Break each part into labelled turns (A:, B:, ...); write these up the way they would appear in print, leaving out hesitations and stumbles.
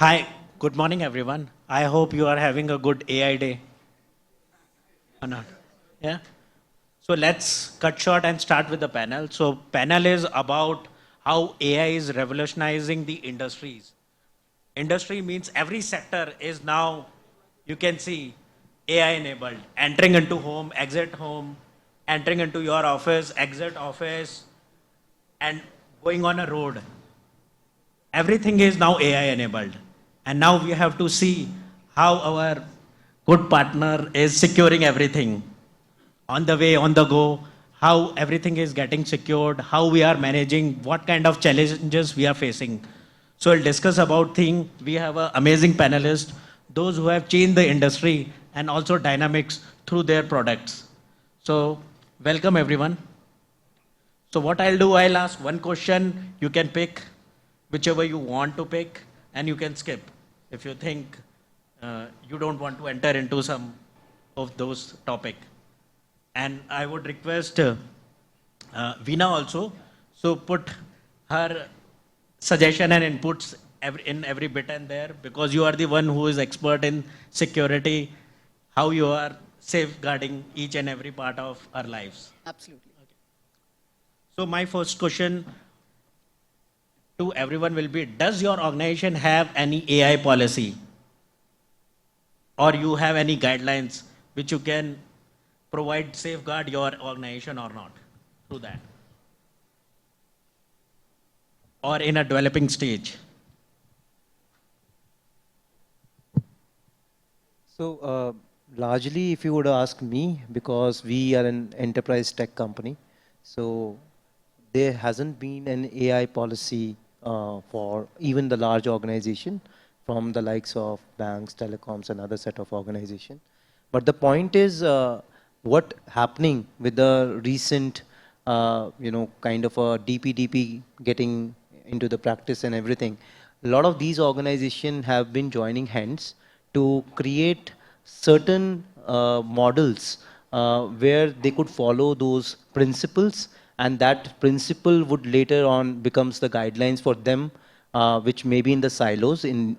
A: Hi, good morning, everyone. I hope you are having a good AI day. Or not? Yeah? So let's cut short and start with the panel. So panel is about how AI is revolutionizing the industries. Industry means every sector is now, you can see, AI enabled. Entering into home, entering into your office, exit office, and going on a road. Everything is now AI enabled. And now we have to see how our good partner is securing everything on the way, on the go, how everything is getting secured, how we are managing, what kind of challenges we are facing. So we'll discuss about thing. We have an amazing panelist, those who have changed the industry and also dynamics through their products. So welcome everyone. So what I'll do, I'll ask one question, you can pick whichever you want to pick, and you can skip if you think you don't want to enter into some of those topic. And I would request Veena also, so put her suggestion and inputs in every bit and there, because you are the one who is expert in security, how you are safeguarding each and every part of our lives.
B: Absolutely.
A: So my first question to everyone will be, does your organization have any AI policy? Or you have any guidelines which you can provide safeguard your organization or not through that? Or in a developing stage?
C: So largely, if you would ask me, because we are an enterprise tech company, so there hasn't been an AI policy for even the large organization from the likes of banks, telecoms, and other set of organization. But the point is, what happening with the recent, kind of a DPDP getting into the practice and everything. A lot of these organizations have been joining hands to create certain models where they could follow those principles, and that principle would later on becomes the guidelines for them, which may be in the silos in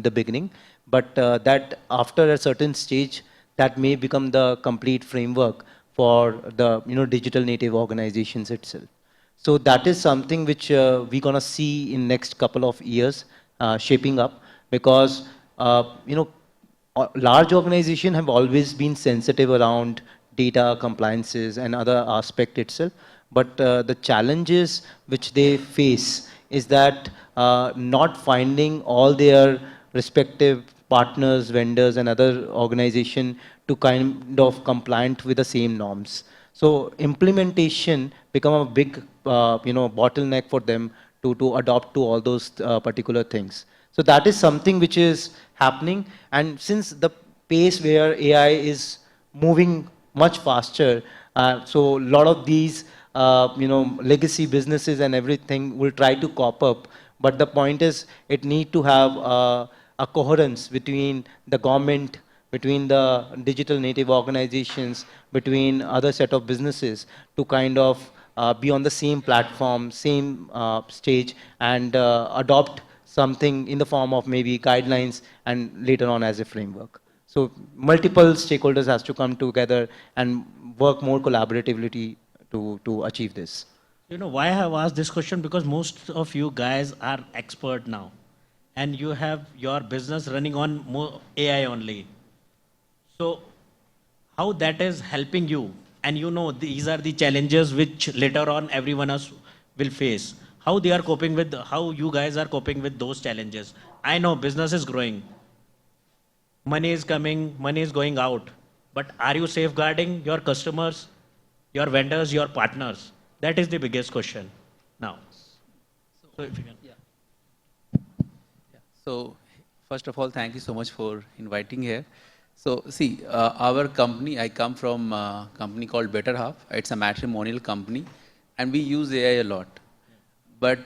C: the beginning, but that after a certain stage that may become the complete framework for the digital native organizations itself. So that is something which we're gonna see in next couple of years shaping up, because large organizations have always been sensitive around data compliances and other aspect itself. But the challenges which they face is that not finding all their respective partners, vendors, and other organization to kind of compliant with the same norms. So implementation become a big bottleneck for them to adopt to all those particular things. So that is something which is happening, and since the pace where AI is moving much faster, so a lot of these legacy businesses and everything will try to cop up. But the point is, it need to have a coherence between the government, between the digital native organizations, between other set of businesses to kind of be on the same platform, same stage, and adopt something in the form of maybe guidelines and later on as a framework. So multiple stakeholders has to come together and work more collaboratively to achieve this.
A: You know why I have asked this question? Because most of you guys are expert now, and you have your business running on more AI only. So how that is helping you, and you know these are the challenges which later on everyone else will face. How they are coping with, how you guys are coping with those challenges. I know business is growing, money is coming, money is going out, but are you safeguarding your customers, your vendors, your partners? That is the biggest question now. So if you can.
D: So first of all, thank you so much for inviting here. So see, our company, I come from a company called Betterhalf. It's a matrimonial company, and we use AI a lot. But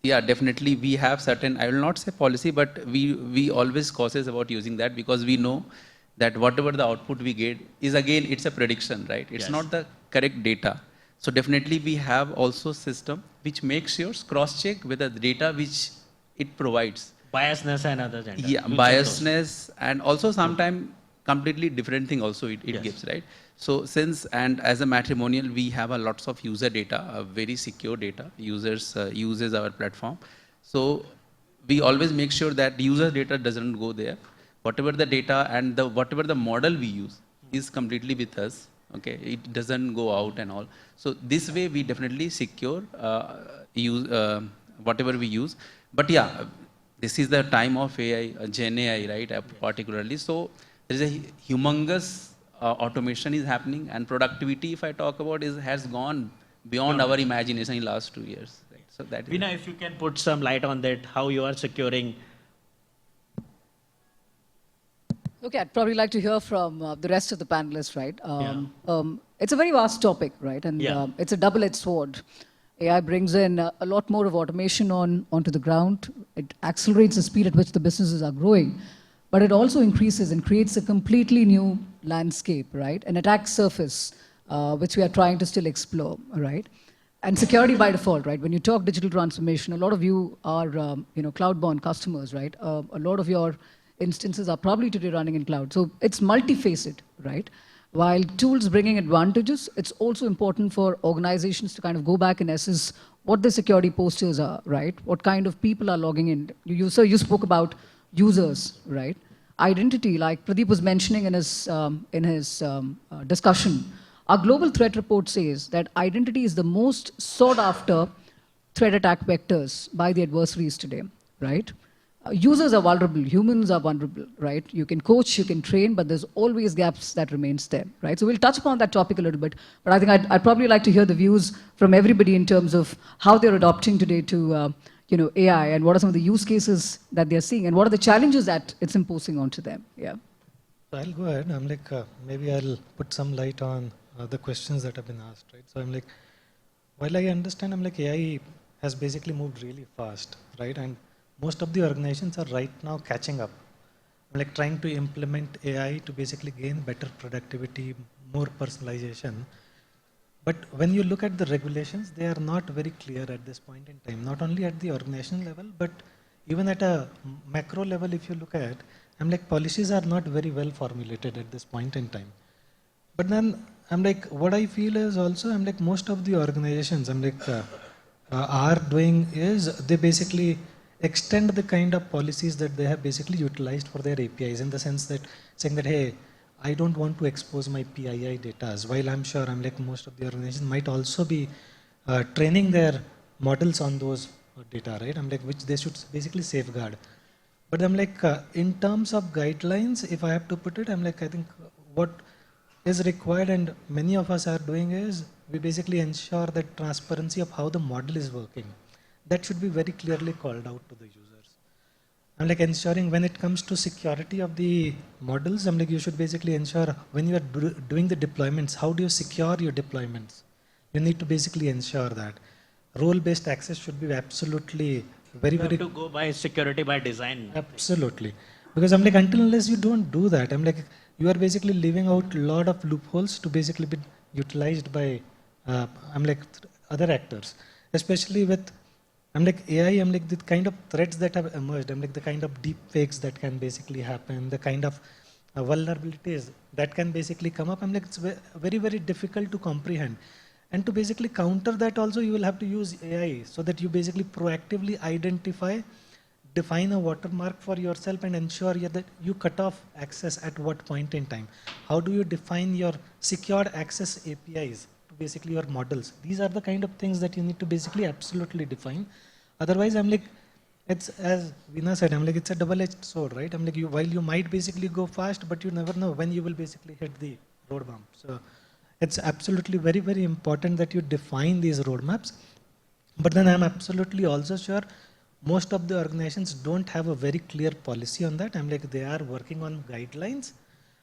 D: yeah, definitely we have certain, I will not say policy, but we always cautious about using that, because we know that whatever the output we get is, again, it's a prediction, right? It's not the correct data. So definitely we have also system which makes sure cross-check whether the data which it provides.
A: Biasness and other gender.
D: Yeah,
A: You check those.
D: biasness and also sometimes completely different thing also it
A: Yes.
D: gives, right? So since, and as a matrimonial, we have a lots of user data, very secure data, users uses our platform. So we always make sure that user data doesn't go there. Whatever the data and whatever the model we use is completely with us. Okay, it doesn't go out and all. So this way we definitely secure whatever we use. But yeah, this is the time of AI, Gen AI, right? Particularly. So there is a humongous automation is happening, and productivity, if I talk about, has gone beyond our imagination in last 2 years. Right? So that is
A: Veena, if you can put some light on that, how you are securing.
B: Okay, I'd probably like to hear from the rest of the panelists, right? It's a very vast topic, right? And it's a double-edged sword. AI brings in a lot more of automation onto the ground. It accelerates the speed at which the businesses are growing. But it also increases and creates a completely new landscape, right? An attack surface, which we are trying to still explore, right? And security by default, right? When you talk digital transformation, a lot of you are, cloud-born customers, right? A lot of your instances are probably today running in cloud. So it's multifaceted, right? While tools bringing advantages, it's also important for organizations to kind of go back and assess what the security postures are, right? What kind of people are logging in. You spoke about users, right? Identity, like Pradeep was mentioning in his discussion, our global threat report says that identity is the most sought after threat attack vectors by the adversaries today, right? Users are vulnerable, humans are vulnerable, right? You can coach, you can train, but there's always gaps that remains there, right? So we'll touch upon that topic a little bit, but I think I'd probably like to hear the views from everybody in terms of how they're adopting today to AI, and what are some of the use cases that they're seeing, and what are the challenges that it's imposing onto them. Yeah.
E: So I'll go ahead. I'm like, maybe I'll put some light on the questions that have been asked, right? So I'm like, while I understand, I'm like, AI has basically moved really fast, right? And most of the organizations are right now catching up. I'm like trying to implement AI to basically gain better productivity, more personalization. But when you look at the regulations, they are not very clear at this point in time, not only at the organizational level, but even at a macro level, if you look at, I'm like, policies are not very well formulated at this point in time. But then I'm like, what I feel is also, I'm like, most of the organizations, I'm like, are doing is they basically extend the kind of policies that they have basically utilized for their APIs, in the sense that saying that, hey, I don't want to expose my PII data. While I'm sure, I'm like, most of the organizations might also be training their models on those data, right? I'm like, which they should basically safeguard. But I'm like, in terms of guidelines, if I have to put it, I'm like, I think what is required, and many of us are doing, is we basically ensure that transparency of how the model is working. That should be very clearly called out to the users. I'm like ensuring when it comes to security of the models, I'm like, you should basically ensure when you are doing the deployments, how do you secure your deployments? You need to basically ensure that. Role-based access should be absolutely very, very...
A: to go by security by design.
E: Absolutely. Because I'm like, until unless you don't do that, I'm like, you are basically leaving out a lot of loopholes to basically be utilized by, I'm like, other actors. Especially with, I'm like, AI, I'm like, the kind of threats that have emerged, I'm like, the kind of deep fakes that can basically happen, the kind of vulnerabilities that can basically come up, I'm like, it's very, very difficult to comprehend. And to basically counter that also, you will have to use AI so that you basically proactively identify, define a watermark for yourself, and ensure that you cut off access at what point in time. How do you define your secured access APIs to basically your models? These are the kind of things that you need to basically absolutely define. Otherwise, I'm like, it's as Veena said, I'm like, it's a double-edged sword, right? I'm like, while you might basically go fast, but you never know when you will basically hit the road bump. So it's absolutely very, very important that you define these roadmaps. But then I'm absolutely also sure most of the organizations don't have a very clear policy on that. I'm like, they are working on guidelines,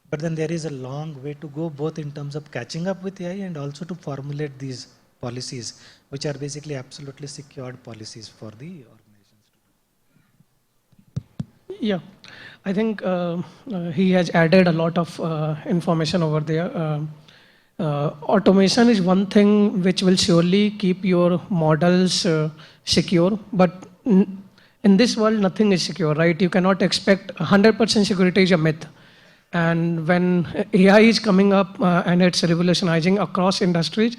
E: but then there is a long way to go, both in terms of catching up with AI and also to formulate these policies, which are basically absolutely secured policies for the organizations.
F: Yeah, I think he has added a lot of information over there. Automation is one thing which will surely keep your models secure, but in this world, nothing is secure, right? You cannot expect 100% security is a myth. And when AI is coming up and it's revolutionizing across industries,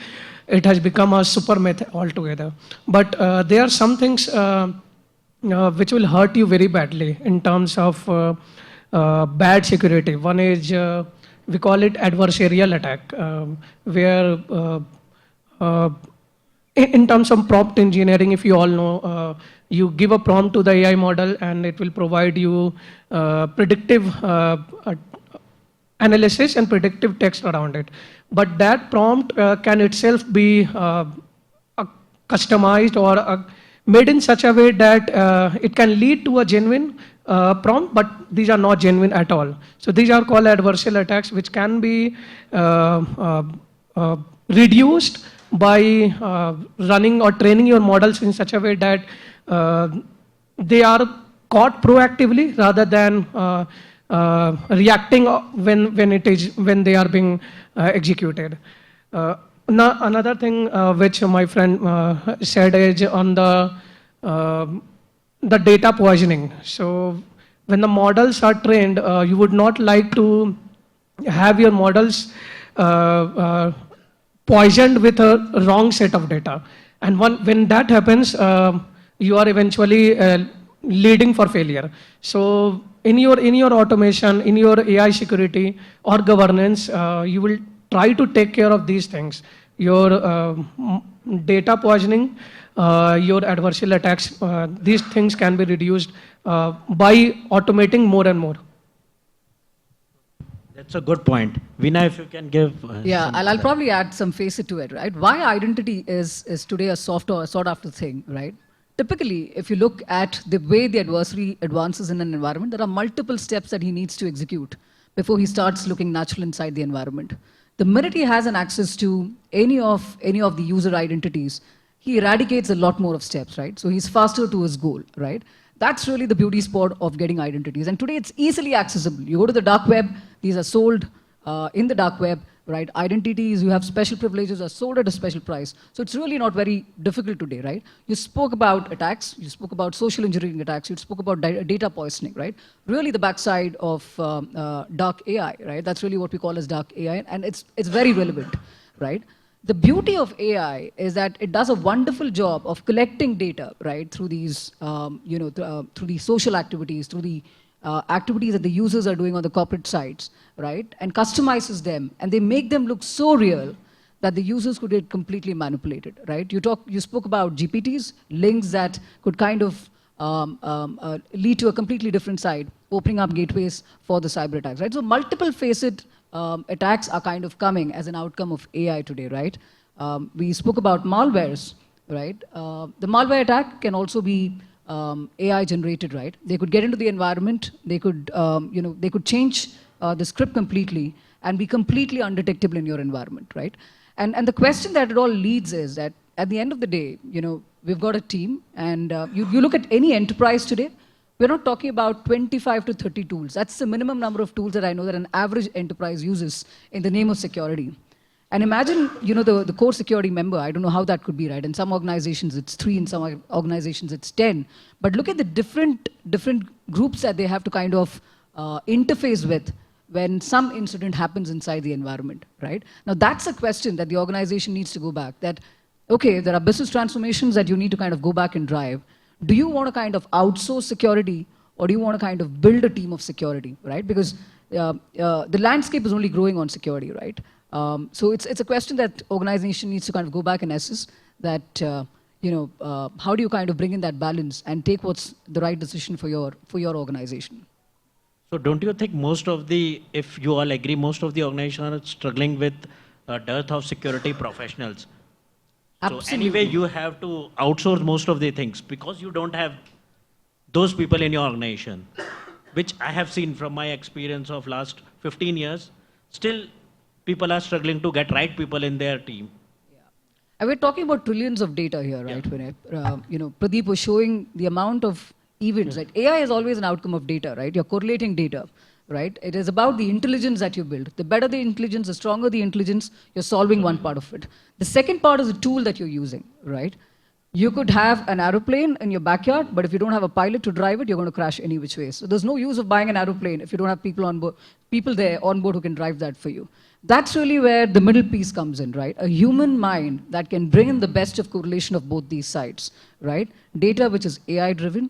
F: it has become a super myth altogether. But there are some things which will hurt you very badly in terms of bad security. One is, we call it adversarial attack, where in terms of prompt engineering, if you all know, you give a prompt to the AI model and it will provide you predictive analysis and predictive text around it. But that prompt can itself be customized or made in such a way that it can lead to a genuine prompt, but these are not genuine at all. So these are called adversarial attacks, which can be reduced by running or training your models in such a way that they are caught proactively rather than reacting when they are being executed. Now, another thing which my friend said is on the data poisoning. So when the models are trained, you would not like to have your models poisoned with a wrong set of data. And when that happens, you are eventually leading for failure. So in your automation, in your AI security or governance, you will try to take care of these things. Your data poisoning, your adversarial attacks, these things can be reduced by automating more and more.
A: That's a good point. Veena, if you can give.
B: Yeah, I'll probably add some facet to it, right? Why identity is today a sought after thing, right? Typically, if you look at the way the adversary advances in an environment, there are multiple steps that he needs to execute before he starts looking natural inside the environment. The minute he has an access to any of the user identities, he eradicates a lot more of steps, right? So he's faster to his goal, right? That's really the beauty spot of getting identities. And today it's easily accessible. You go to the dark web, these are sold in the dark web, right? Identities, you have special privileges, are sold at a special price. So it's really not very difficult today, right? You spoke about attacks, you spoke about social engineering attacks, you spoke about data poisoning, right? Really the backside of dark AI, right? That's really what we call as dark AI, and it's very relevant, right? The beauty of AI is that it does a wonderful job of collecting data, right, through these, through these social activities, through the activities that the users are doing on the corporate sites, right, and customizes them, and they make them look so real that the users could get completely manipulated, right? You spoke about GPTs, links that could kind of lead to a completely different side, opening up gateways for the cyber attacks, right? So multiple facet attacks are kind of coming as an outcome of AI today, right? We spoke about malwares, right? The malware attack can also be AI generated, right? They could get into the environment, they could, they could change the script completely and be completely undetectable in your environment, right? And the question that it all leads is that at the end of the day, we've got a team, and you look at any enterprise today, we're not talking about 25 to 30 tools. That's the minimum number of tools that I know that an average enterprise uses in the name of security. And imagine, the core security member, I don't know how that could be, right? In some organizations it's 3, in some organizations it's 10. But look at the different groups that they have to kind of interface with when some incident happens inside the environment, right? Now that's a question that the organization needs to go back, that, okay, there are business transformations that you need to kind of go back and drive. Do you want to kind of outsource security, or do you want to kind of build a team of security, right? Because the landscape is only growing on security, right? So it's a question that organization needs to kind of go back and assess that, how do you kind of bring in that balance and take what's the right decision for your organization?
A: So don't you think if you all agree, most of the organizations are struggling with a dearth of security professionals?
B: Absolutely.
A: So anyway, you have to outsource most of the things because you don't have those people in your organization, which I have seen from my experience of last 15 years. Still, people are struggling to get right people in their team.
B: Yeah. And we're talking about trillions of data here, right, Vinay? Pradeep was showing the amount of events, right? AI is always an outcome of data, right? You're correlating data, right? It is about the intelligence that you build. The better the intelligence, the stronger the intelligence, you're solving one part of it. The second part is the tool that you're using, right? You could have an aeroplane in your backyard, but if you don't have a pilot to drive it, you're going to crash any which way. So there's no use of buying an aeroplane if you don't have people on board, people there on board who can drive that for you. That's really where the middle piece comes in, right? A human mind that can bring in the best of correlation of both these sides, right? Data which is AI driven.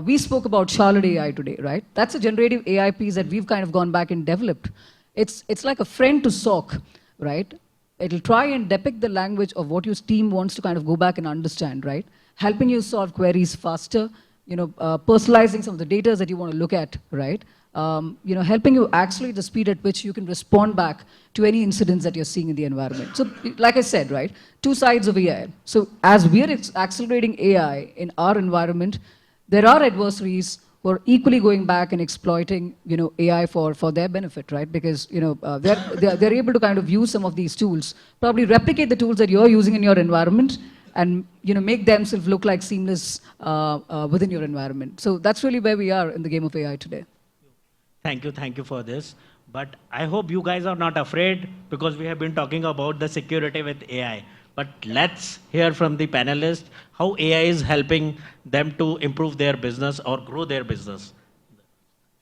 B: We spoke about Charlotte AI today, right? That's a generative AI piece that we've kind of gone back and developed. It's like a friend to SOC, right? It'll try and depict the language of what your team wants to kind of go back and understand, right? Helping you solve queries faster, personalizing some of the data that you want to look at, right? Helping you accelerate the speed at which you can respond back to any incidents that you're seeing in the environment. So, like I said, right, two sides of AI. So, as we're accelerating AI in our environment, there are adversaries who are equally going back and exploiting, AI for their benefit, right? Because, they're able to kind of use some of these tools, probably replicate the tools that you're using in your environment, and make themselves look like seamless within your environment. So that's really where we are in the game of AI today.
A: Thank you for this. But I hope you guys are not afraid, because we have been talking about the security with AI. But let's hear from the panelists how AI is helping them to improve their business or grow their business.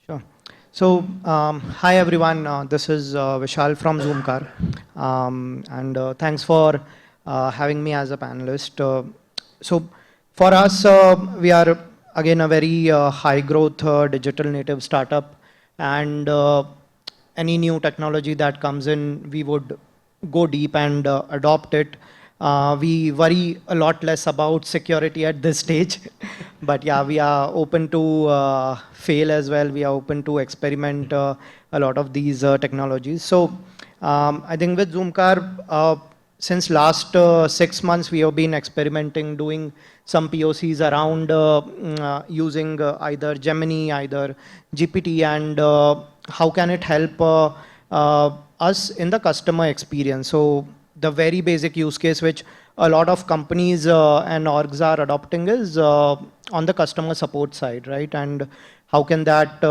G: Sure. So, hi everyone. This is Vishal from Zoomcar. And thanks for having me as a panelist. So, for us, we are again a very high growth digital native startup. And any new technology that comes in, we would go deep and adopt it. We worry a lot less about security at this stage, but yeah, we are open to fail as well. We are open to experiment a lot of these technologies. So I think with Zoomcar, since last 6 months, we have been experimenting, doing some POCs around using either Gemini, either GPT, and how can it help us in the customer experience. So the very basic use case which a lot of companies and orgs are adopting is on the customer support side, right? And how can that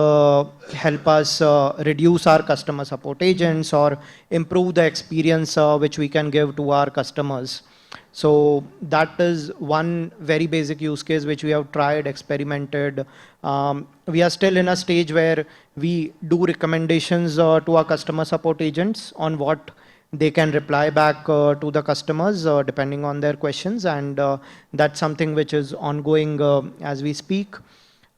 G: help us reduce our customer support agents or improve the experience which we can give to our customers. So that is one very basic use case which we have tried, experimented. We are still in a stage where we do recommendations to our customer support agents on what they can reply back to the customers depending on their questions, and that's something which is ongoing as we speak.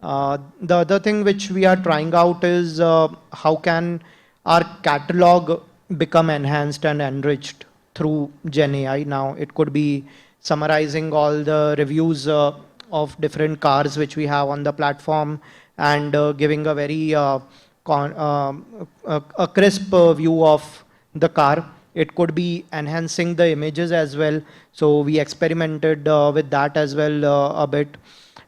G: The other thing which we are trying out is how can our catalog become enhanced and enriched through Gen AI. Now it could be summarizing all the reviews of different cars which we have on the platform and giving a very crisp view of the car. It could be enhancing the images as well. So we experimented with that as well a bit.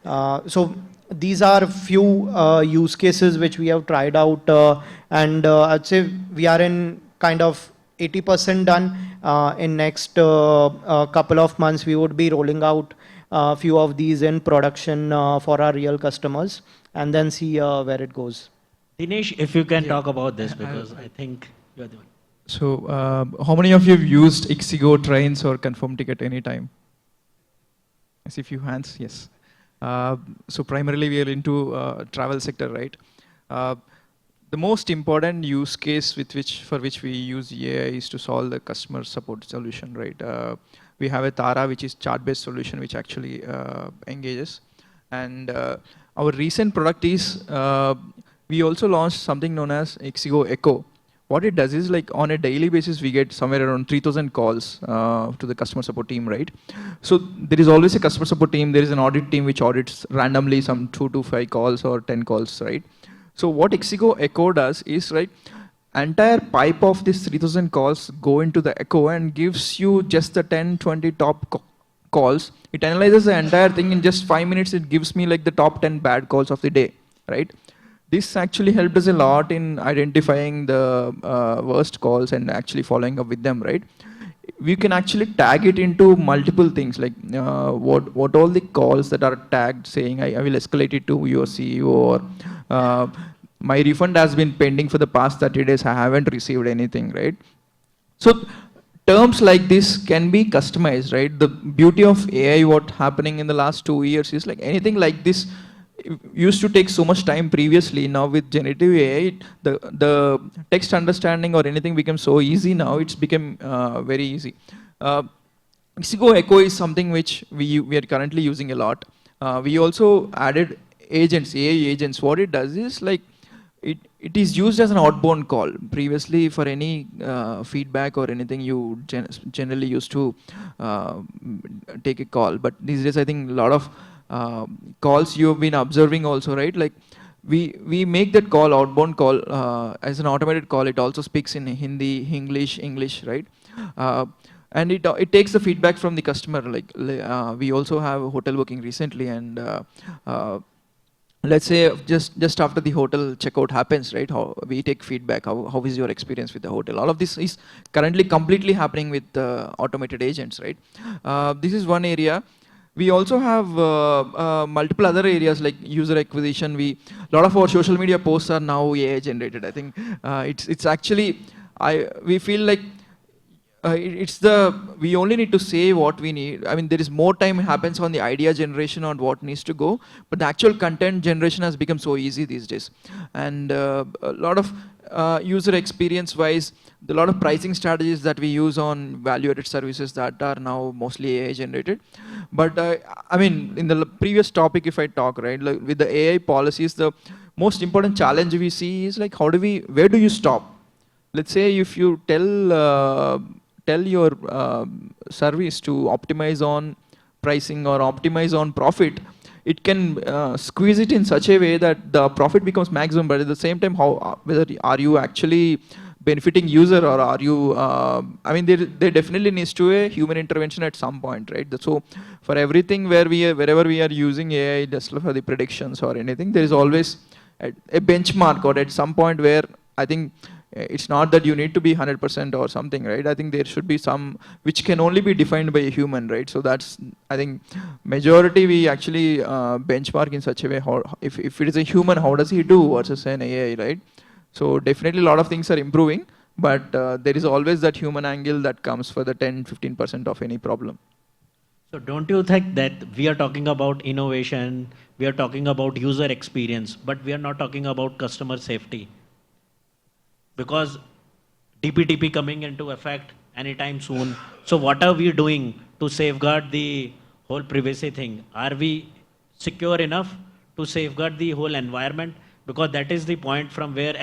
G: So these are few use cases which we have tried out, and I'd say we are in kind of 80% done. In next couple of months, we would be rolling out a few of these in production for our real customers, and then see where it goes.
A: Dinesh, if you can talk about this, because I think you're the one.
H: So, how many of you have used ixigo trains or Confirmtkt at any time? I see a few hands, yes. So primarily we are into travel sector, right? The most important use case for which we use AI is to solve the customer support solution, right? We have a Tara, which is chat-based solution, which actually engages. And our recent product is, we also launched something known as ixigo Echo. What it does is, like, on a daily basis, we get somewhere around 3,000 calls to the customer support team, right? So there is always a customer support team. There is an audit team which audits randomly some 2 to 5 calls or 10 calls, right? So what ixigo Echo does is, right, entire pipe of these 3,000 calls go into the Echo and gives you just the 10, 20 top calls. It analyzes the entire thing in just 5 minutes. It gives me like the top 10 bad calls of the day, right? This actually helped us a lot in identifying the worst calls and actually following up with them, right? We can actually tag it into multiple things, like what all the calls that are tagged saying, I will escalate it to your CEO, or my refund has been pending for the past 30 days, I haven't received anything, right? So terms like this can be customized, right? The beauty of AI, what happening in the last 2 years is like anything like this used to take so much time previously. Now with generative AI, the text understanding or anything becomes so easy now. It's become very easy. ixigo Echo is something which we are currently using a lot. We also added agents, AI agents. What it does is like it is used as an outbound call. Previously, for any feedback or anything, you generally used to take a call. But these days, I think a lot of calls you have been observing also, right? Like we make that call, outbound call, as an automated call. It also speaks in Hindi, English, right? And it takes the feedback from the customer. Like we also have a hotel booking recently, and let's say just after the hotel checkout happens, right? How we take feedback. How is your experience with the hotel? All of this is currently completely happening with automated agents, right? This is one area. We also have multiple other areas like user acquisition. A lot of our social media posts are now AI generated. I think it's actually we feel like we only need to say what we need. I mean, there is more time happens on the idea generation on what needs to go, but the actual content generation has become so easy these days. And a lot of user experience wise, a lot of pricing strategies that we use on value-added services that are now mostly AI generated. But I mean, in the previous topic, if I talk, right, like with the AI policies, the most important challenge we see is like, where do you stop? Let's say if you tell your service to optimize on pricing or optimize on profit, it can squeeze it in such a way that the profit becomes maximum, but at the same time, whether are you actually benefiting user or are you, I mean, there definitely needs to be a human intervention at some point, right? So for everything wherever we are using AI, just for the predictions or anything, there is always a benchmark or at some point where I think it's not that you need to be 100% or something, right? I think there should be some which can only be defined by a human, right? So that's, I think, majority we actually benchmark in such a way, if it is a human, how does he do versus an AI, right? So definitely a lot of things are improving, but there is always that human angle that comes for the 10-15% of any problem.
A: So don't you think that we are talking about innovation, we are talking about user experience, but we are not talking about customer safety? Because DPTP coming into effect anytime soon. So what are we doing to safeguard the whole privacy thing? Are we secure enough to safeguard the whole environment? Because that is the point from where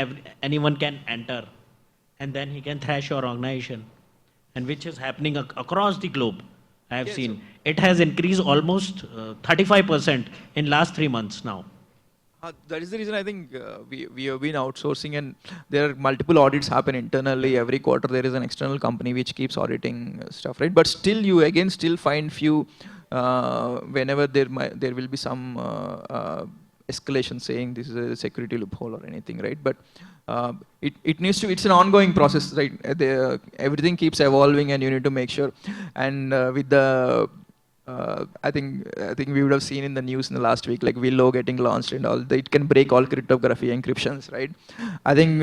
A: anyone can enter and then he can thrash your organization, and which is happening across the globe. I have seen it has increased almost 35% in last 3 months now.
H: That is the reason I think we have been outsourcing, and there are multiple audits happen internally. Every quarter there is an external company which keeps auditing stuff, right? But still you still find few whenever there will be some escalation saying this is a security loophole or anything, right? But it needs to, it's an ongoing process, right? Everything keeps evolving and you need to make sure. And with the I think we would have seen in the news in the last week, like Willow getting launched and all. It can break all cryptography encryptions, right? I think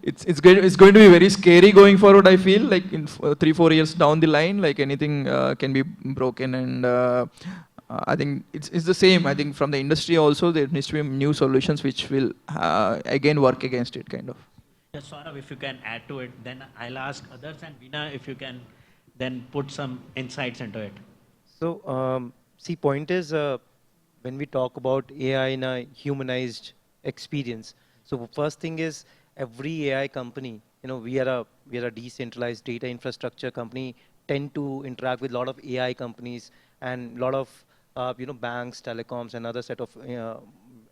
H: it's going to be very scary going forward. I feel like in 3-4 years down the line, like anything can be broken, and I think it's the same. I think from the industry also there needs to be new solutions which will again work against it, kind of.
A: Yes, Saurabh, if you can add to it, then I'll ask others, and Veena, if you can then put some insights into it.
C: So, see, point is, when we talk about AI in a humanized experience, so first thing is every AI company, we are a decentralized data infrastructure company, tend to interact with a lot of AI companies and a lot of, banks, telecoms, and other set of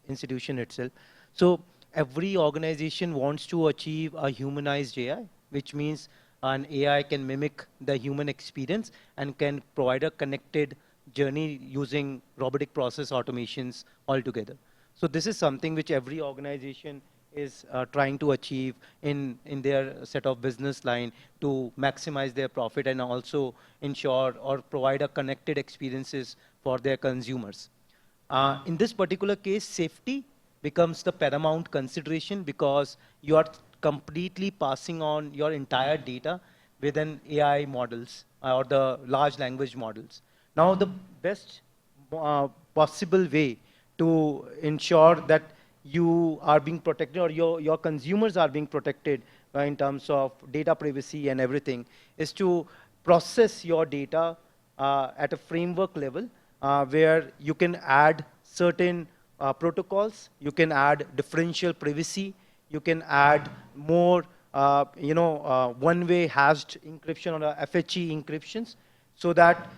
C: institution itself. So every organization wants to achieve a humanized AI, which means an AI can mimic the human experience and can provide a connected journey using robotic process automations altogether. So this is something which every organization is trying to achieve in their set of business line to maximize their profit and also ensure or provide a connected experiences for their consumers. In this particular case, safety becomes the paramount consideration because you are completely passing on your entire data within AI models or the large language models. Now, the best possible way to ensure that you are being protected or your consumers are being protected in terms of data privacy and everything is to process your data at a framework level where you can add certain protocols, you can add differential privacy, you can add more one-way hashed encryption or FHE encryptions so that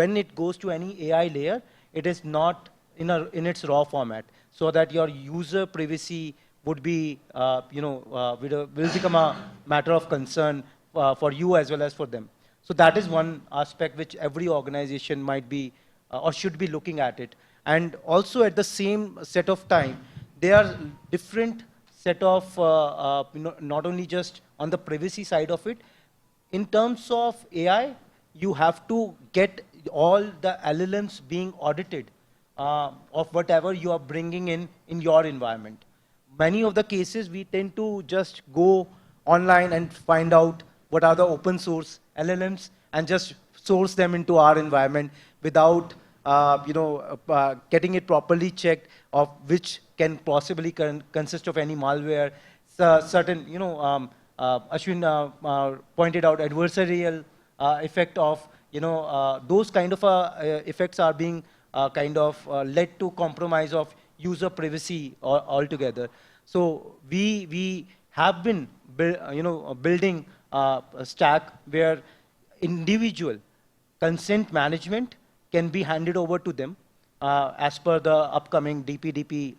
C: when it goes to any AI layer, it is not in its raw format, so that your user privacy would be, will become a matter of concern for you as well as for them. So that is one aspect which every organization might be or should be looking at it. And also at the same set of time, there are different set of, not only just on the privacy side of it, in terms of AI, you have to get all the LLMs being audited of whatever you are bringing in your environment. Many of the cases, we tend to just go online and find out what are the open source LLMs and just source them into our environment without getting it properly checked of which can possibly consist of any malware. Certain, Ashwin pointed out adversarial effect of, those kind of effects are being led to compromise of user privacy altogether. So we have been building a stack where individual consent management can be handed over to them as per the upcoming DPDP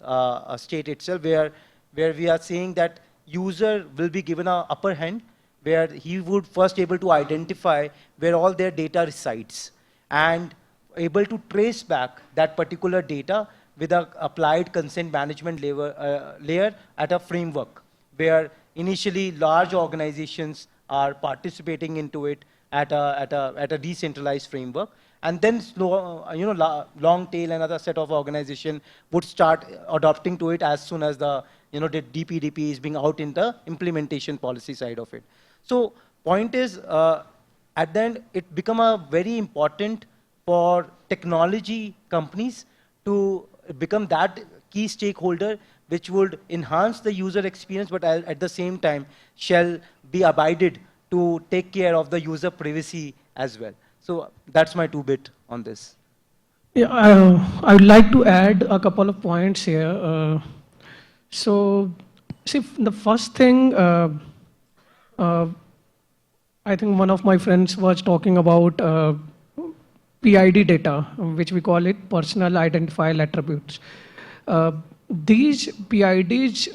C: state itself, where we are saying that user will be given an upper hand, where he would first able to identify where all their data resides and able to trace back that particular data with an applied consent management layer at a framework, where initially large organizations are participating into it at a decentralized framework. And then long tail, another set of organization would start adopting to it as soon as the DPDP is being out in the implementation policy side of it. So point is, at the end, it become a very important for technology companies to become that key stakeholder which would enhance the user experience, but at the same time shall be abided to take care of the user privacy as well. So that's my 2 bit on this.
F: Yeah, I would like to add a couple of points here. So, see, the first thing, I think one of my friends was talking about PID data, which we call it personal identifiable attributes. These PIDs,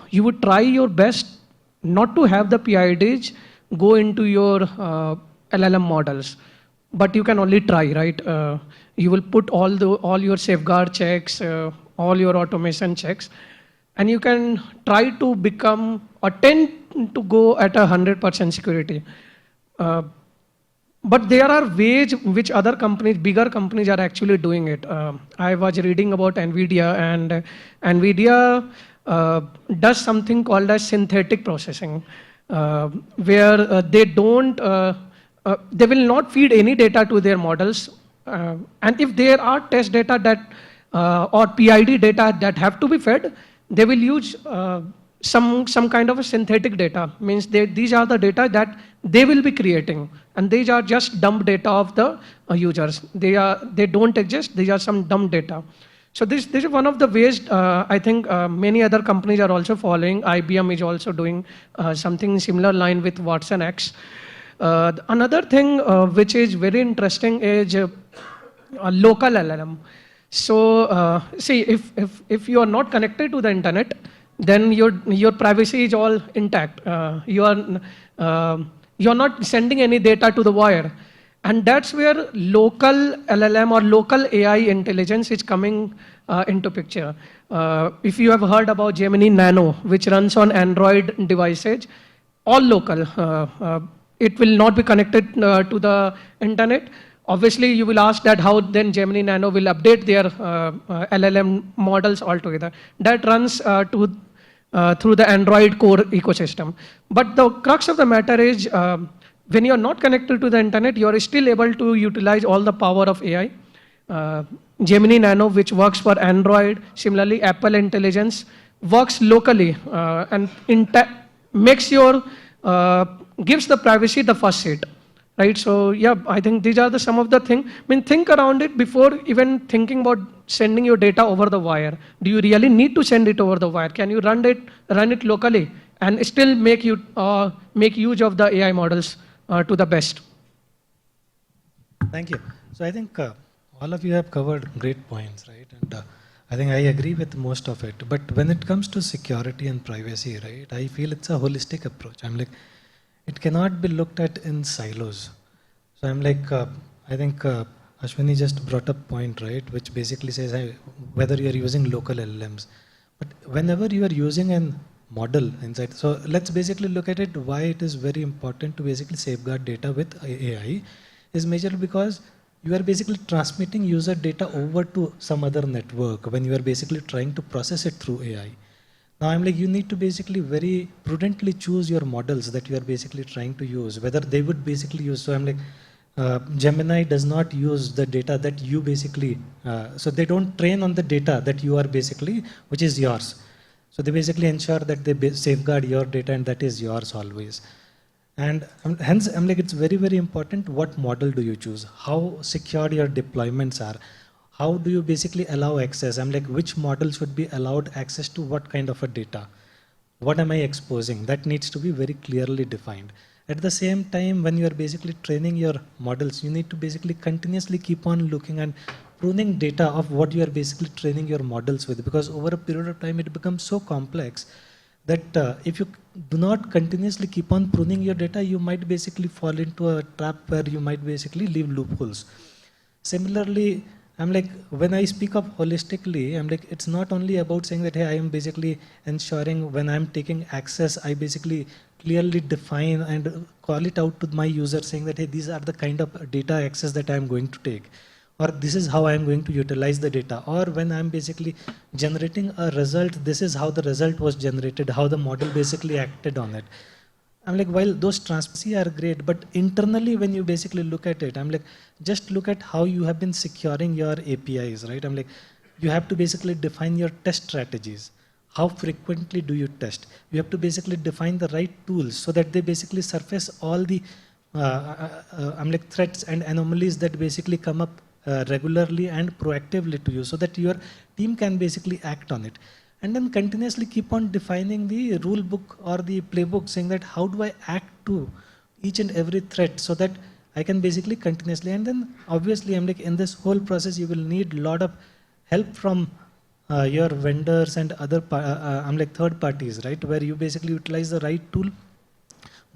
F: you would try your best not to have the PIDs go into your LLM models, but you can only try, right? You will put all your safeguard checks, all your automation checks, and you can try to become or tend to go at 100% security. But there are ways which other companies, bigger companies are actually doing it. I was reading about NVIDIA, and NVIDIA does something called as synthetic processing, where they will not feed any data to their models. And if there are test data that, or PID data that have to be fed, they will use some kind of a synthetic data. Means these are the data that they will be creating, and these are just dump data of the users. They don't exist. These are some dump data. So this is one of the ways I think many other companies are also following. IBM is also doing something similar line with Watson X. Another thing which is very interesting is local LLM. So see, if you are not connected to the internet, then your privacy is all intact. You're not sending any data to the wire. And that's where local LLM or local AI intelligence is coming into picture. If you have heard about Gemini Nano, which runs on Android devices, all local. It will not be connected to the internet. Obviously, you will ask that how then Gemini Nano will update their LLM models altogether. That runs through the Android core ecosystem. But the crux of the matter is, when you're not connected to the internet, you're still able to utilize all the power of AI. Gemini Nano, which works for Android, similarly Apple Intelligence, works locally and makes your, gives the privacy the first seat. Right, so yeah, I think these are the some of the things. I mean, think around it before even thinking about sending your data over the wire. Do you really need to send it over the wire? Can you run it locally and still make use of the AI models to the best?
E: Thank you. So I think all of you have covered great points, right? And I think I agree with most of it. But when it comes to security and privacy, right, I feel it's a holistic approach. I'm like, it cannot be looked at in silos. So I'm like, I think Ashwini just brought up a point, right, which basically says whether you're using local LLMs. But whenever you are using a model inside, so let's basically look at it, why it is very important to basically safeguard data with AI is majorly because you are basically transmitting user data over to some other network when you are basically trying to process it through AI. Now I'm like, you need to basically very prudently choose your models that you are basically trying to use, whether they would basically use. So I'm like, Gemini does not use the data that you basically, so they don't train on the data that you are basically, which is yours. So they basically ensure that they safeguard your data and that is yours always. And hence I'm like, it's very, very important what model do you choose, how secure your deployments are. How do you basically allow access? I'm like, which model should be allowed access to what kind of a data? What am I exposing? That needs to be very clearly defined. At the same time, when you are basically training your models, you need to basically continuously keep on looking and pruning data of what you are basically training your models with, because over a period of time, it becomes so complex that if you do not continuously keep on pruning your data, you might basically fall into a trap where you might basically leave loopholes. Similarly, I'm like, when I speak of holistically, I'm like, it's not only about saying that, hey, I am basically ensuring when I'm taking access, I basically clearly define and call it out to my user saying that, hey, these are the kind of data access that I'm going to take, or this is how I'm going to utilize the data. Or when I'm basically generating a result, this is how the result was generated, how the model basically acted on it. I'm like, while those transparency are great, but internally when you basically look at it, I'm like, just look at how you have been securing your APIs, right? I'm like, you have to basically define your test strategies. How frequently do you test? You have to basically define the right tools so that they basically surface all the I'm like threats and anomalies that basically come up regularly and proactively to you so that your team can basically act on it. And then continuously keep on defining the rule book or the playbook saying that how do I act to each and every threat so that I can basically continuously. And then obviously I'm like, in this whole process, you will need a lot of help from your vendors and other I'm like third parties, right? Where you basically utilize the right tool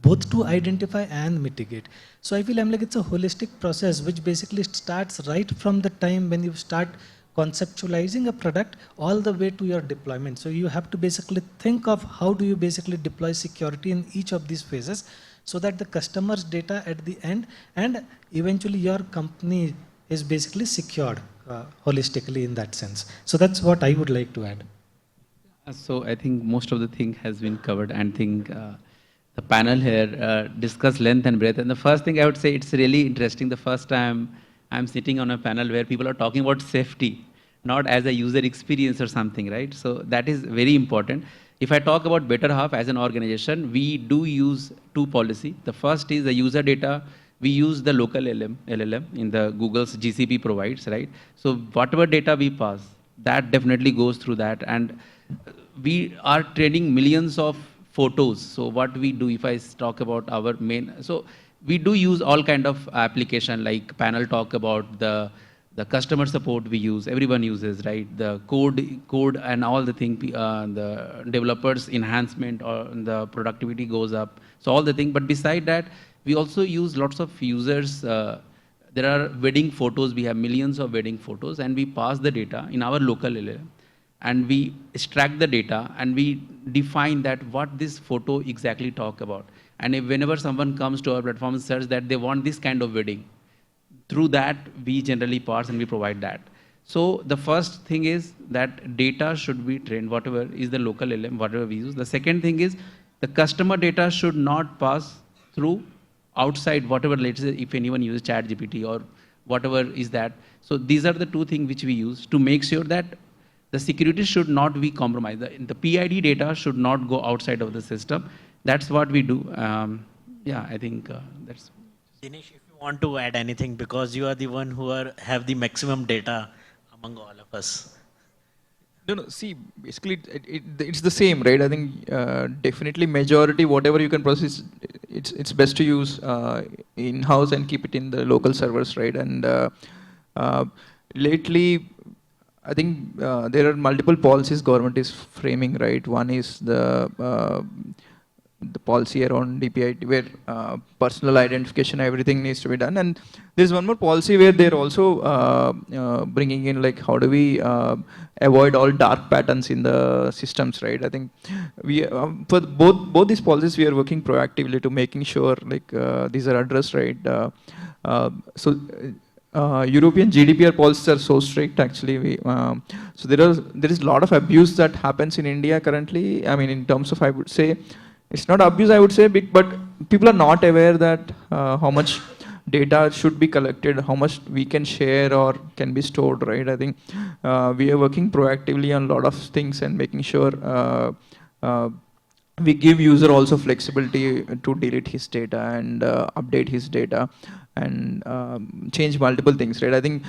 E: both to identify and mitigate. So I feel I'm like, it's a holistic process which basically starts right from the time when you start conceptualizing a product all the way to your deployment. So you have to basically think of how do you basically deploy security in each of these phases so that the customer's data at the end and eventually your company is basically secured holistically in that sense. So that's what I would like to add.
D: So I think most of the thing has been covered, and I think the panel here discussed length and breadth. And the first thing I would say, it's really interesting. The first time I'm sitting on a panel where people are talking about safety, not as a user experience or something, right? So that is very important. If I talk about Betterhalf as an organization, we do use two policies. The first is the user data. We use the local LLM in the Google's GCP provides, right? So whatever data we pass, that definitely goes through that. And we are training millions of photos. So what we do, if I talk about our main, so we do use all kind of application, like panel talk about the customer support we use, everyone uses, right? The code and all the thing, the developers enhancement or the productivity goes up. So all the thing, but beside that, we also use lots of users. There are wedding photos, we have millions of wedding photos, and we pass the data in our local LLM. And we extract the data and we define that what this photo exactly talk about. And if whenever someone comes to our platform and says that they want this kind of wedding, through that we generally parse and we provide that. So the first thing is that data should be trained, whatever is the local LLM, whatever we use. The second thing is the customer data should not pass through outside whatever, let's say if anyone uses ChatGPT or whatever is that. So these are the two things which we use to make sure that the security should not be compromised. The PID data should not go outside of the system. That's what we do. Yeah, I think that's.
A: Dinesh, if you want to add anything, because you are the one who have the maximum data among all of us.
H: No. See, basically, it's the same, right? I think definitely majority, whatever you can process, it's best to use in-house and keep it in the local servers, right? And lately, I think there are multiple policies government is framing, right? One is the policy around DPI, where personal identification, everything needs to be done. And there's one more policy where they're also bringing in, like, how do we avoid all dark patterns in the systems, right? I think we, for both these policies, we are working proactively to making sure, like, these are addressed, right? European GDPR policies are so strict, actually. So there is a lot of abuse that happens in India currently. I mean, in terms of, I would say, it's not abuse, I would say, but people are not aware that how much data should be collected, how much we can share or can be stored, right? I think we are working proactively on a lot of things and making sure we give user also flexibility to delete his data and update his data and change multiple things, right? I think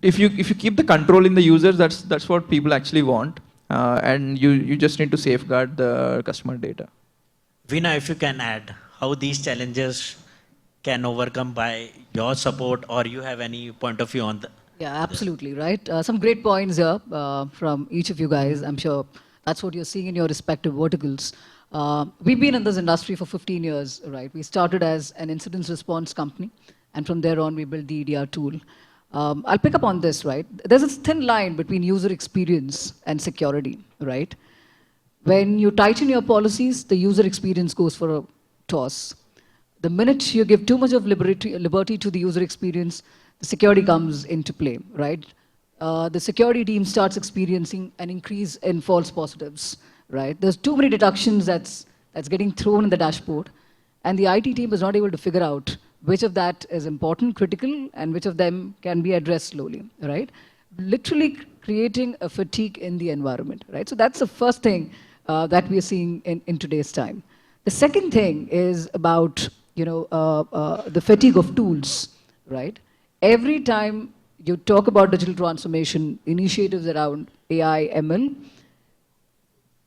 H: if you keep the control in the users, that's what people actually want, and you just need to safeguard the customer data.
A: Veena, if you can add how these challenges can overcome by your support, or you have any point of view on the.
B: Yeah, absolutely, right. Some great points here from each of you guys. I'm sure that's what you're seeing in your respective verticals. We've been in this industry for 15 years, right? We started as an incident response company, and from there on, we built the EDR tool. I'll pick up on this, right? There's this thin line between user experience and security, right? When you tighten your policies, the user experience goes for a toss. The minute you give too much of liberty to the user experience, the security comes into play, right? The security team starts experiencing an increase in false positives, right? There's too many deductions that's getting thrown in the dashboard, and the IT team is not able to figure out which of that is important, critical, and which of them can be addressed slowly, right? Literally creating a fatigue in the environment, right? So that's the first thing that we are seeing in today's time. The second thing is about the fatigue of tools, right? Every time you talk about digital transformation, initiatives around AI, ML,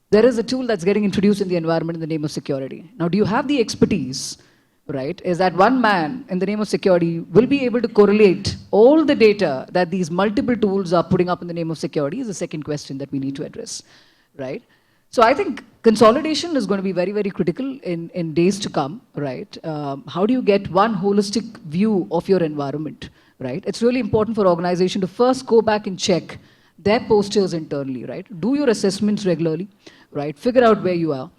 B: there is a tool that's getting introduced in the environment in the name of security. Now, do you have the expertise, right? Is that one man in the name of security will be able to correlate all the data that these multiple tools are putting up in the name of security is the second question that we need to address, right? So I think consolidation is going to be very, very critical in days to come, right? How do you get one holistic view of your environment, right? It's really important for organization to first go back and check their postures internally, right? Do your assessments regularly, right? Figure out where you are.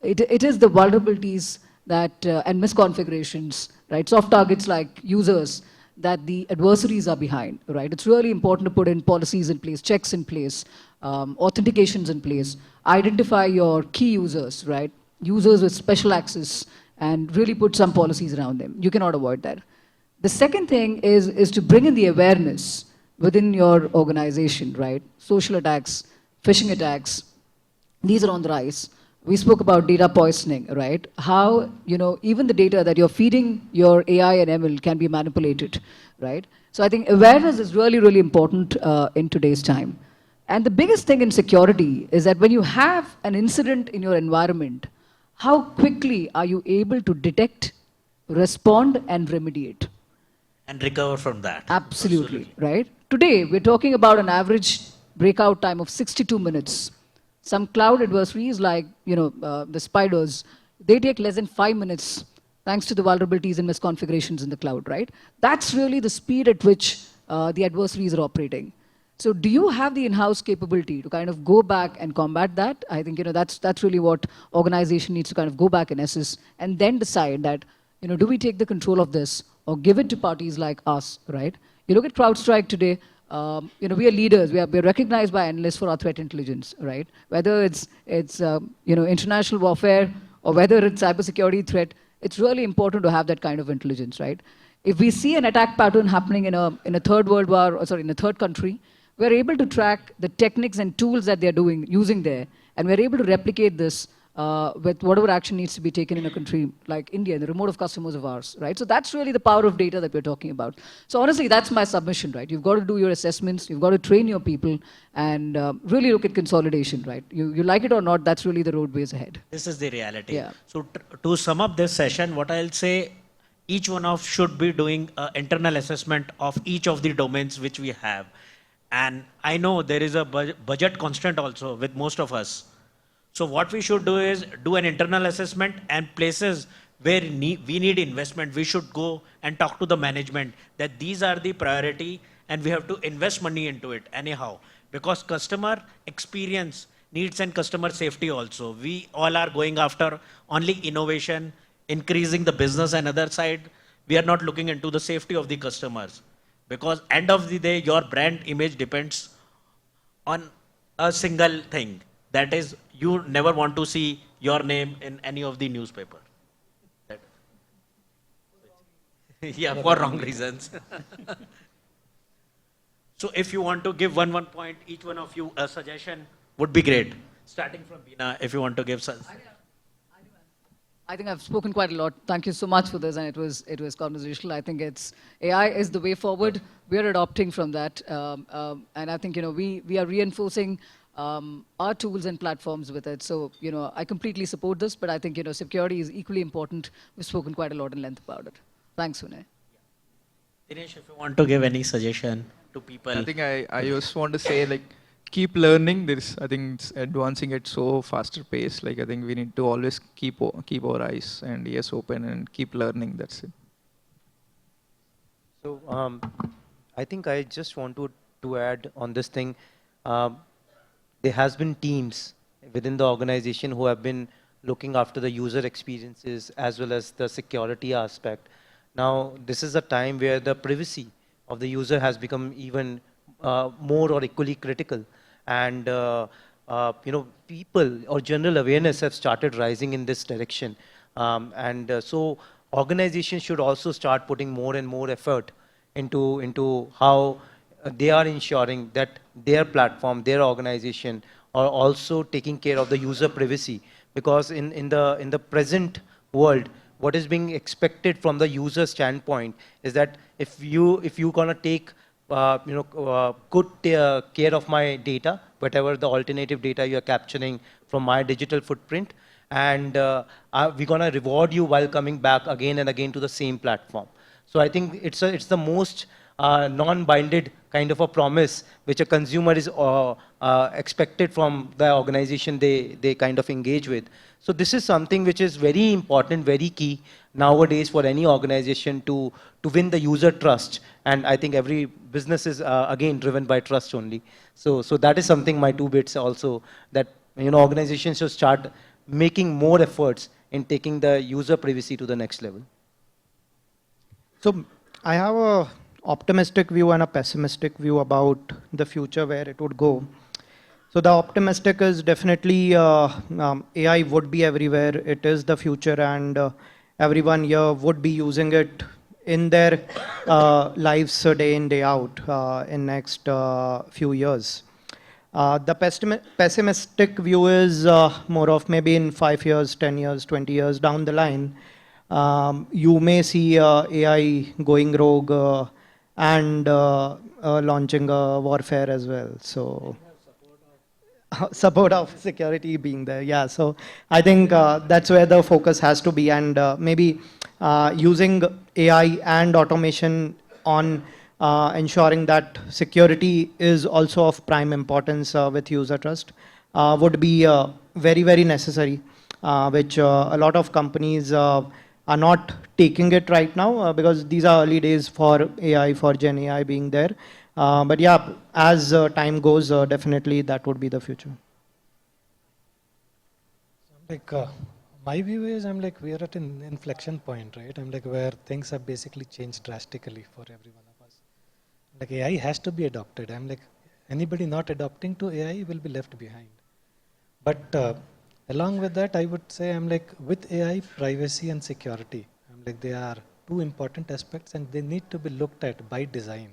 B: It is the vulnerabilities that and misconfigurations, right? Soft targets like users that the adversaries are behind, right? It's really important to put in policies in place, checks in place, authentications in place, identify your key users, right? Users with special access, and really put some policies around them. You cannot avoid that. The second thing is to bring in the awareness within your organization, right? Social attacks, phishing attacks, these are on the rise. We spoke about data poisoning, right? How, even the data that you're feeding your AI and ML can be manipulated, right? So I think awareness is really, really important in today's time. And the biggest thing in security is that when you have an incident in your environment, how quickly are you able to detect, respond, and remediate?
A: And recover from that.
B: Absolutely, right? Today, we're talking about an average breakout time of 62 minutes. Some cloud adversaries like, the spiders, they take less than 5 minutes thanks to the vulnerabilities and misconfigurations in the cloud, right? That's really the speed at which the adversaries are operating. So do you have the in-house capability to kind of go back and combat that? I think, that's really what organization needs to kind of go back and assess and then decide that, do we take the control of this or give it to parties like us, right? You look at CrowdStrike today, we are leaders. We are recognized by analysts for our threat intelligence, right? Whether it's international warfare or whether it's cybersecurity threat, it's really important to have that kind of intelligence, right? If we see an attack pattern happening in a third world war, or sorry, in a third country, we're able to track the techniques and tools that they're using there, and we're able to replicate this with whatever action needs to be taken in a country like India, the remote of customers of ours, right? So that's really the power of data that we're talking about. So honestly, that's my submission, right? You've got to do your assessments, you've got to train your people, and really look at consolidation, right? You like it or not, that's really the roadways ahead.
A: This is the reality.
B: Yeah.
A: So to sum up this session, what I'll say, each one of should be doing an internal assessment of each of the domains which we have. And I know there is a budget constraint also with most of us. So what we should do is do an internal assessment, and places where we need investment, we should go and talk to the management that these are the priority and we have to invest money into it anyhow. Because customer experience needs and customer safety also. We all are going after only innovation, increasing the business, and other side, we are not looking into the safety of the customers. Because end of the day, your brand image depends on a single thing. That is, you never want to see your name in any of the newspaper. Yeah, for wrong reasons. So if you want to give one point, each one of you a suggestion would be great. Starting from Veena, if you want to give some.
B: I think I've spoken quite a lot. Thank you so much for this, and it was conversational. I think AI is the way forward. We are adopting from that, and I think we are reinforcing our tools and platforms with it. So I completely support this, but I think security is equally important. We've spoken quite a lot in length about it. Thanks, Vinay.
A: Dinesh, if you want to give any suggestion to people.
H: I think I just want to say, like, keep learning. I think it's advancing at so faster pace. Like, I think we need to always keep our eyes and ears open and keep learning. That's it.
C: So I think I just want to add on this thing. There has been teams within the organization who have been looking after the user experiences as well as the security aspect. Now, this is a time where the privacy of the user has become even more or equally critical. And people or general awareness have started rising in this direction. So organizations should also start putting more and more effort into how they are ensuring that their platform, their organization are also taking care of the user privacy. Because in the present world, what is being expected from the user standpoint is that if you gonna take good care of my data, whatever the alternative data you are capturing from my digital footprint, and we're gonna reward you while coming back again and again to the same platform. So I think it's the most non-binded kind of a promise which a consumer is expected from the organization they kind of engage with. So this is something which is very important, very key nowadays for any organization to win the user trust. And I think every business is again driven by trust only. So that is something, my 2 bits also, that organizations should start making more efforts in taking the user privacy to the next level.
G: So I have a optimistic view and a pessimistic view about the future, where it would go. So the optimistic is definitely AI would be everywhere. It is the future, and everyone here would be using it in their lives day in, day out in next few years. The pessimistic view is more of maybe in 5 years, 10 years, 20 years down the line, you may see AI going rogue and launching a warfare as well. So support of security being there. Yeah, so I think that's where the focus has to be, and maybe using AI and automation on ensuring that security is also of prime importance with user trust would be very, very necessary, which a lot of companies are not taking it right now because these are early days for AI, for Gen AI being there. But yeah, as time goes, definitely that would be the future.
E: My view is, we are at an inflection point, right? Where things have basically changed drastically for every one of us. AI has to be adopted. Anybody not adopting to AI will be left behind. But Along with that, I would say I'm like with AI, privacy and security. I'm like they are two important aspects and they need to be looked at by design.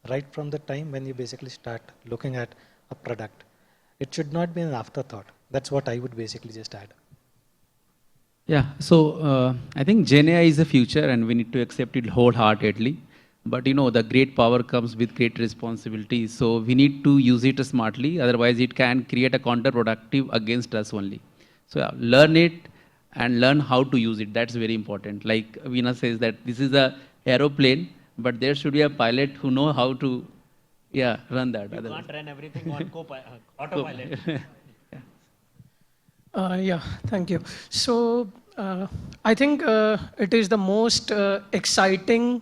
E: Right from the time when you basically start looking at a product. It should not be an afterthought. That's what I would basically just add.
D: Yeah, so I think Gen AI is the future and we need to accept it wholeheartedly. But you know, the great power comes with great responsibility. So we need to use it smartly, otherwise it can create a counterproductive against us only. So yeah, learn it and learn how to use it. That's very important. Like Veena says that this is a aeroplane, but there should be a pilot who know how to run that.
A: You can't run everything on autopilot.
F: Yeah, thank you. So I think it is the most exciting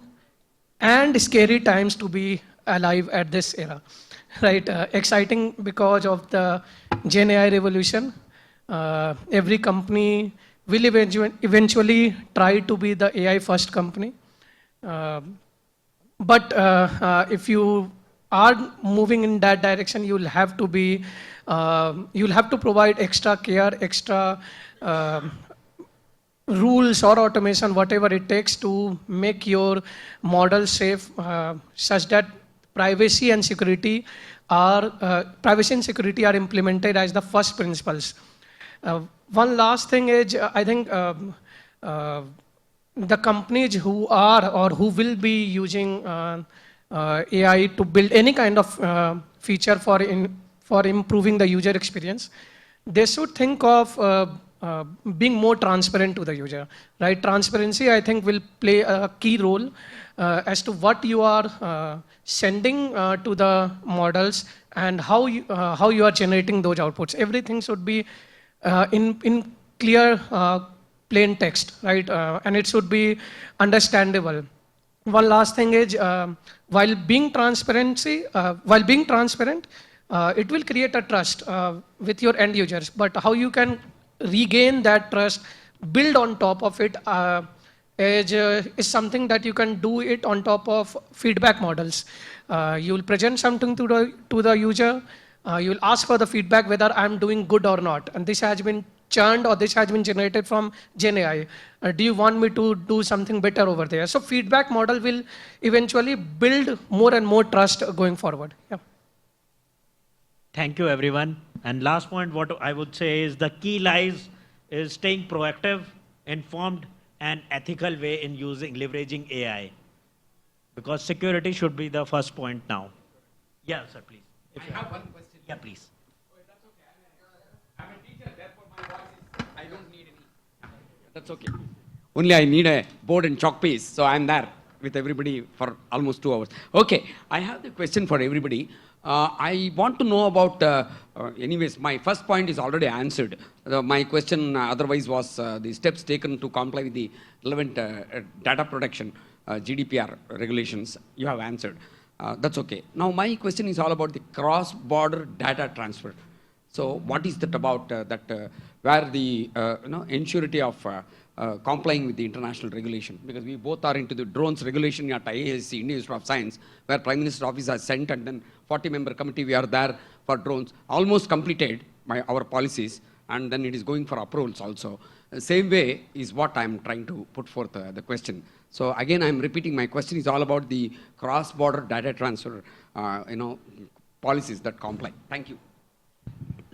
F: and scary times to be alive at this era, right? Exciting because of the Gen AI revolution. Every company will eventually try to be the AI first company. But if you are moving in that direction, you'll have to be, you'll have to provide extra care, extra rules or automation, whatever it takes to make your model safe, such that privacy and security are implemented as the first principles. One last thing is, I think the companies who are or who will be using AI to build any kind of feature for improving the user experience, they should think of being more transparent to the user, right? Transparency, I think, will play a key role as to what you are sending to the models and how you are generating those outputs. Everything should be in clear, plain text, right? And it should be understandable. One last thing is, while being transparent, it will create a trust with your end users. But how you can regain that trust, build on top of it, is something that you can do it on top of feedback models. You will present something to the user. You will ask for the feedback whether I'm doing good or not. And this has been churned or this has been generated from Gen AI. Do you want me to do something better over there? So feedback model will eventually build more and more trust going forward. Yeah.
A: Thank you, everyone. And last point, what I would say is the key lies is staying proactive, informed, and ethical way in leveraging AI. Because security should be the first point now. Yeah, sir, please.
I: I have one question.
A: Yeah, please.
I: That's okay. I'm a teacher, therefore my voice is, I don't need any. That's okay. Only I need a board and chalk piece, so I'm there with everybody for almost 2 hours. Okay, I have the question for everybody. I want to know about, anyways, my first point is already answered. My question otherwise was the steps taken to comply with the relevant data protection, GDPR regulations. You have answered. That's okay. Now my question is all about the cross-border data transfer. So what is that about where the ensurety of complying with the international regulation? Because we both are into the drones regulation at IISc, Indian Institute of Science, where Prime Minister's office has sent, and then 40-member committee, we are there for drones, almost completed our policies, and then it is going for approvals also. Same way is what I'm trying to put forth the question. So again, I'm repeating, my question is all about the cross-border data transfer, policies that comply. Thank you.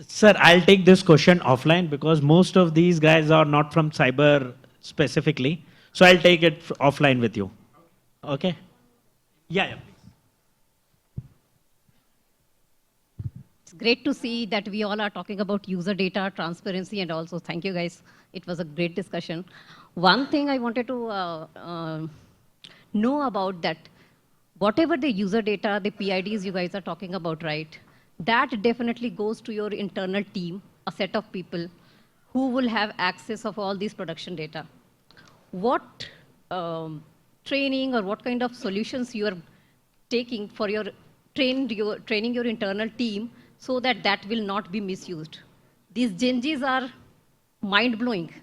A: Sir, I'll take this question offline because most of these guys are not from cyber specifically. So I'll take it offline with you. Okay? Yeah, please.
J: It's great to see that we all are talking about user data, transparency, and also thank you guys. It was a great discussion. One thing I wanted to know about that, whatever the user data, the PIDs you guys are talking about, right? That definitely goes to your internal team, a set of people who will have access of all these production data. What training or what kind of solutions you are taking for your training your internal team so that that will not be misused? These Gen Zs are mind-blowing.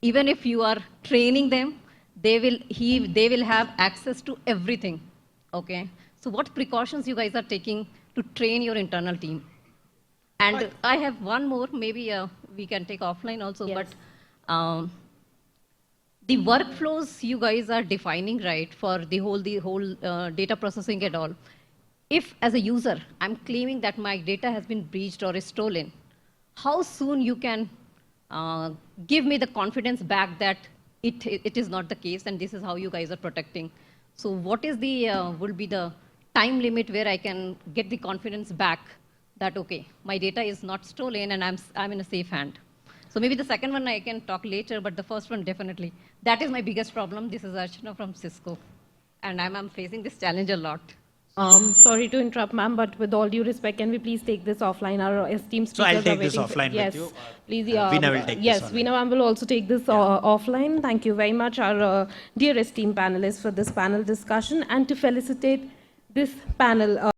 J: Even if you are training them, they will have access to everything. Okay. So what precautions you guys are taking to train your internal team? And I have one more, maybe we can take offline also.
K: Yes.
J: But the workflows you guys are defining, right, for the whole data processing and all. If as a user, I'm claiming that my data has been breached or is stolen, how soon you can give me the confidence back that it is not the case and this is how you guys are protecting? So what is will be the time limit where I can get the confidence back that, okay, my data is not stolen and I'm in a safe hand? So maybe the second one I can talk later, but the first one definitely. That is my biggest problem. This is Archana from Cisco, and I'm facing this challenge a lot.
K: Sorry to interrupt, ma'am, but with all due respect, can we please take this offline? Our esteemed
A: So
K: speakers
A: I'll take
K: are
A: this
K: waiting.
A: offline
K: Yes,
A: with you.
K: please.
A: Veena will take
K: yes,
A: this
K: Veena ma'am will also take this offline. Thank you very much, our dear esteemed panelists, for this panel discussion, and to felicitate this panel.